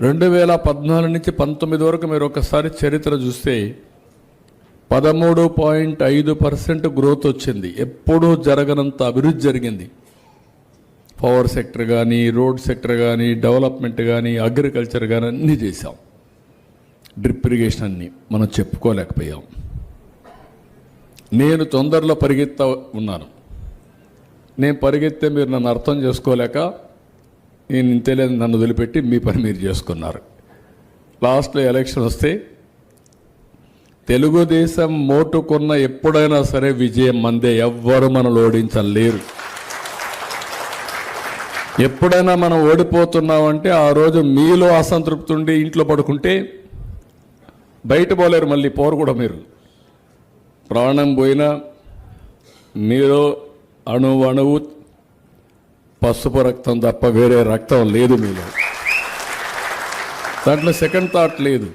2014 నుంచి 19 వరకు మీరు ఒకసారి చరిత్ర చూస్తే 13.5% గ్రోత్ వచ్చింది. ఎప్పుడూ జరగనంత అభివృద్ధి జరిగింది. పవర్ సెక్టర్ కానీ, రోడ్ సెక్టర్ కానీ, డెవలప్మెంట్ కానీ, అగ్రికల్చర్ కానీ అన్నీ చేశాం. డ్రిప్ ఇరిగేషన్ అన్నీ మనం చెప్పుకోలేకపోయాం. నేను తొందరలో పరిగెత్తా ఉన్నాను. నేను పరిగెత్తే మీరు నన్ను అర్థం చేసుకోలేక నేను ఇంతేలేదు నన్ను వదిలిపెట్టి మీ పని మీరు చేసుకున్నారు. లాస్ట్లో ఎలక్షన్ వస్తే తెలుగుదేశం మోటుకున్న ఎప్పుడైనా సరే విజయం మందే, ఎవ్వరు మనల్ని ఓడించలేరు. ఎప్పుడైనా మనం ఓడిపోతున్నామంటే ఆ రోజు మీలో అసంతృప్తి ఉండి ఇంట్లో పడుకుంటే బయట పోలేరు, మళ్ళీ పోరు కూడా. మీరు ప్రాణం పోయినా మీలో అణువు పసుపు రక్తం తప్ప వేరే రక్తం లేదు మీలో. దాంట్లో సెకండ్ థాట్ లేదు.